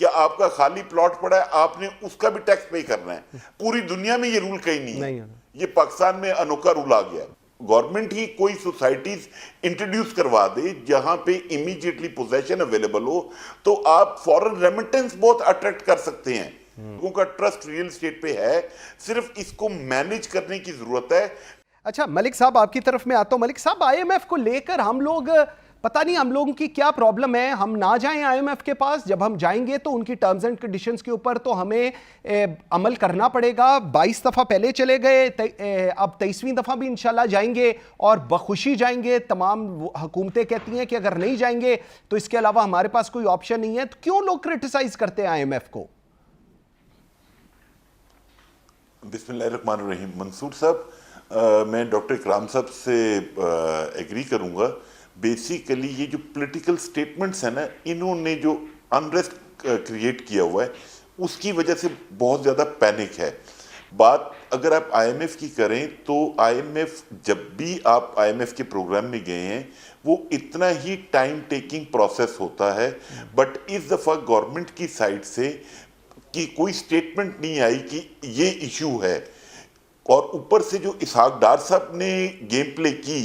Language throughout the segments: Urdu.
کہ آپ کا خالی پلاٹ پڑا ہے آپ نے اس کا بھی ٹیکس پے کرنا ہے. پوری دنیا میں یہ رول کہیں نہیں ہے, یہ پاکستان میں انوکھا رول آ گیا ہے. گورنمنٹ ہی کوئی سوسائٹیز انٹروڈیوس کروا دے جہاں پہ امیجیٹلی پوزیشن اویلیبل ہو تو آپ فورن ریمیٹنس بہت اٹریکٹ کر سکتے ہیں. لوگوں کا ٹرسٹ ریل اسٹیٹ پہ ہے, صرف اس کو مینج کرنے کی ضرورت ہے. اچھا ملک صاحب آپ کی طرف میں آتا ہوں. ملک صاحب آئی ایم ایف کو لے کر ہم لوگ پتہ نہیں ہم لوگوں کی کیا پرابلم ہے, ہم نہ جائیں آئی ایم ایف کے پاس, جب ہم جائیں گے تو ان کی ٹرمز اینڈ کنڈیشنز کے اوپر تو ہمیں عمل کرنا پڑے گا. 22 دفعہ پہلے چلے گئے, اب 23ویں دفعہ بھی انشاءاللہ جائیں گے اور بخوشی جائیں گے. تمام حکومتیں کہتی ہیں کہ اگر نہیں جائیں گے تو اس کے علاوہ ہمارے پاس کوئی آپشن نہیں ہے. تو کیوں لوگ کرٹیسائز کرتے ہیں آئی ایم ایف کو؟ بسم اللہ الرحمن الرحیم. منصور صاحب, میں ڈاکٹر اکرام صاحب سے ایگری کروں گا. بیسیکلی یہ جو پولیٹیکل سٹیٹمنٹس ہیں نا, انہوں نے جو انریسٹ کریٹ کیا ہوا ہے اس کی وجہ سے بہت زیادہ پینک ہے. بات اگر آپ آئی ایم ایف کی کریں تو آئی ایم ایف جب بھی آپ آئی ایم ایف کے پروگرام میں گئے ہیں وہ اتنا ہی ٹائم ٹیکنگ پروسیس ہوتا ہے. بٹ اس دفعہ گورنمنٹ کی سائڈ سے کہ کوئی سٹیٹمنٹ نہیں آئی کہ یہ ایشو ہے. اور اوپر سے جو اسحاق ڈار صاحب نے گیم پلے کی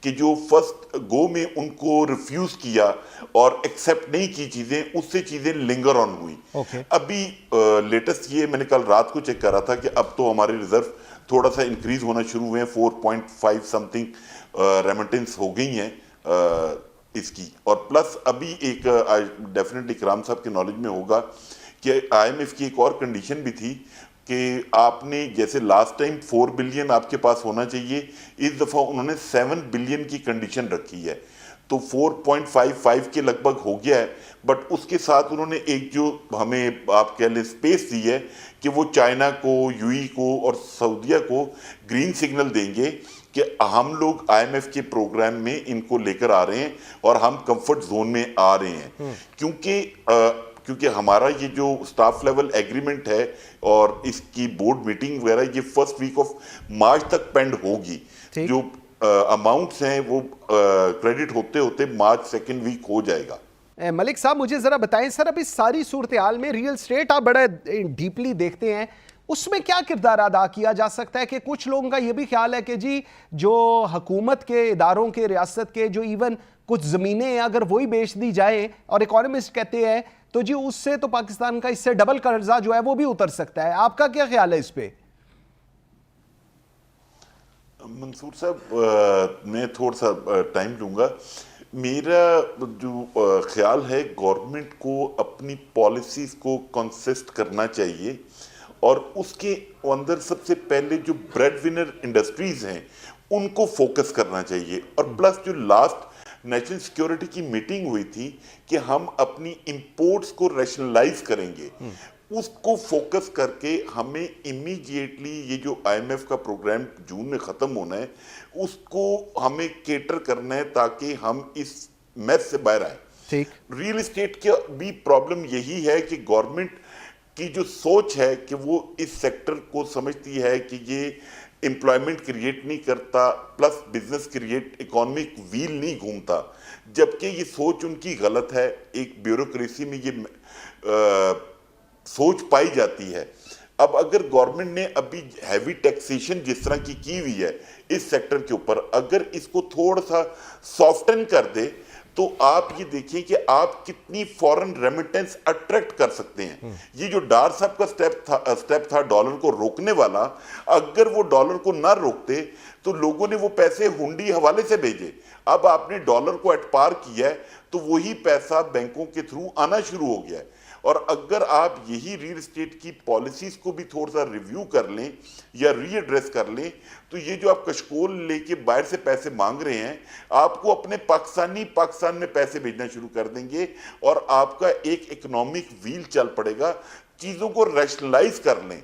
کہ جو فرسٹ گو میں ان کو ریفیوز کیا اور ایکسیپٹ نہیں کی چیزیں, اس سے چیزیں لنگر آن ہوئی. ابھی لیٹسٹ یہ میں نے کل رات کو چیک کرا تھا کہ اب تو ہمارے ریزرو تھوڑا سا انکریز ہونا شروع ہوئے ہیں, 4.5 سمتھنگ ریمیٹنس ہو گئی ہیں اس کی. اور پلس ابھی ایک ڈیفینیٹلی اکرام صاحب کے نالج میں ہوگا کہ آئی ایم ایف کی ایک اور کنڈیشن بھی تھی کہ آپ نے جیسے لاسٹ ٹائم 4 بلین آپ کے پاس ہونا چاہیے, اس دفعہ انہوں نے 7 بلین کی کنڈیشن رکھی ہے. تو 4.55 کے لگ بھگ ہو گیا ہے. بٹ اس کے ساتھ انہوں نے ایک جو ہمیں آپ کہہ لیں اسپیس دی ہے کہ وہ چائنا کو, یو ای کو اور سعودیہ کو گرین سگنل دیں گے کہ ہم لوگ آئی ایم ایف کے پروگرام میں ان کو لے کر آ رہے ہیں اور ہم کمفرٹ زون میں آ رہے ہیں. کیونکہ ہمارا یہ جو سٹاف لیول ایگریمنٹ ہے اور اس کی بورڈ میٹنگ وغیرہ یہ فرسٹ ویک آف مارچ تک پینڈ ہوگی. جو اماؤنٹس ہیں وہ کریڈٹ ہوتے ہوتے مارچ سیکنڈ ویک ہو جائے گا. ملک صاحب مجھے ذرا بتائیں سر, اب اس ساری صورتحال میں ریئل اسٹیٹ آپ بڑا ڈیپلی دیکھتے ہیں, اس میں کیا کردار ادا کیا جا سکتا ہے؟ کہ کچھ لوگوں کا یہ بھی خیال ہے کہ جی جو حکومت کے اداروں کے, ریاست کے جو ایون کچھ زمینیں ہیں اگر وہی بیچ دی جائے, اور اکانومسٹ کہتے ہیں تو جی اس سے تو پاکستان کا اس سے ڈبل قرضہ جو ہے وہ بھی اتر سکتا ہے. آپ کا کیا خیال ہے اس پہ؟ منصور صاحب میں تھوڑا سا ٹائم لوں گا. میرا جو خیال ہے گورنمنٹ کو اپنی پالیسیز کو کنسسٹ کرنا چاہیے اور اس کے اندر سب سے پہلے جو بریڈ ونر انڈسٹریز ہیں ان کو فوکس کرنا چاہیے. اور پلس جو لاسٹ نیشنل سیکیورٹی کی میٹنگ ہوئی تھی کہ ہم اپنی امپورٹس کو ریشنلائز کریں گے, اس کو فوکس کر کے ہمیں امیڈیٹلی یہ جو آئی ایم ایف کا پروگرام جون میں ختم ہونا ہے اس کو ہمیں کیٹر کرنا ہے تاکہ ہم اس میس سے باہر آئیں. ریل اسٹیٹ کا بھی پرابلم یہی ہے کہ گورنمنٹ کی جو سوچ ہے کہ وہ اس سیکٹر کو سمجھتی ہے کہ یہ امپلائمنٹ کریٹ نہیں کرتا, plus business create, economic wheel نہیں گھومتا, جبکہ یہ سوچ ان کی غلط ہے. ایک بیوروکریسی میں یہ سوچ پائی جاتی ہے. اب اگر گورنمنٹ نے ابھی ہیوی ٹیکسیشن جس طرح کی ہوئی ہے اس سیکٹر کے اوپر, اگر اس کو تھوڑا سا سافٹن کر دے تو آپ یہ دیکھیں کہ آپ کتنی فورن ریمیٹنس اٹریکٹ کر سکتے ہیں. یہ جو ڈار صاحب کا سٹیپ تھا ڈالر کو روکنے والا, اگر وہ ڈالر کو نہ روکتے تو لوگوں نے وہ پیسے ہنڈی حوالے سے بھیجے. اب آپ نے ڈالر کو ایٹ پار کیا ہے تو وہی پیسہ بینکوں کے تھرو آنا شروع ہو گیا ہے. اور اگر آپ یہی ریل اسٹیٹ کی پالیسیز کو بھی تھوڑا سا ریویو کر لیں یا ری ایڈریس کر لیں تو یہ جو آپ کشکول لے کے باہر سے پیسے مانگ رہے ہیں آپ کو اپنے پاکستان میں پیسے بھیجنا شروع کر دیں گے اور آپ کا ایک اکنامک ویل چل پڑے گا. چیزوں کو ریشنلائز کر لیں.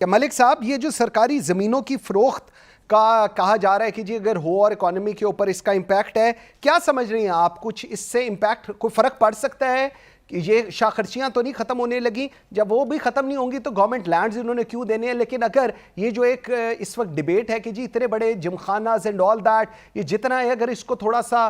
ملک صاحب یہ جو سرکاری زمینوں کی فروخت کا کہا جا رہا ہے کہ جی اگر ہو اور اکانومی کے اوپر اس کا امپیکٹ ہے, کیا سمجھ رہی ہیں آپ؟ کچھ اس سے امپیکٹ کوئی فرق پڑ سکتا ہے؟ یہ شاخرچیاں تو نہیں ختم ہونے لگیں, جب وہ بھی ختم نہیں ہوں گی تو گورنمنٹ لینڈز انہوں نے کیوں دینے ہیں؟ لیکن اگر یہ جو ایک اس وقت ڈیبیٹ ہے کہ جی اتنے بڑے جم خاناز اینڈ آل دیٹ, یہ جتنا ہے اگر اس کو تھوڑا سا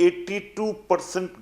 82%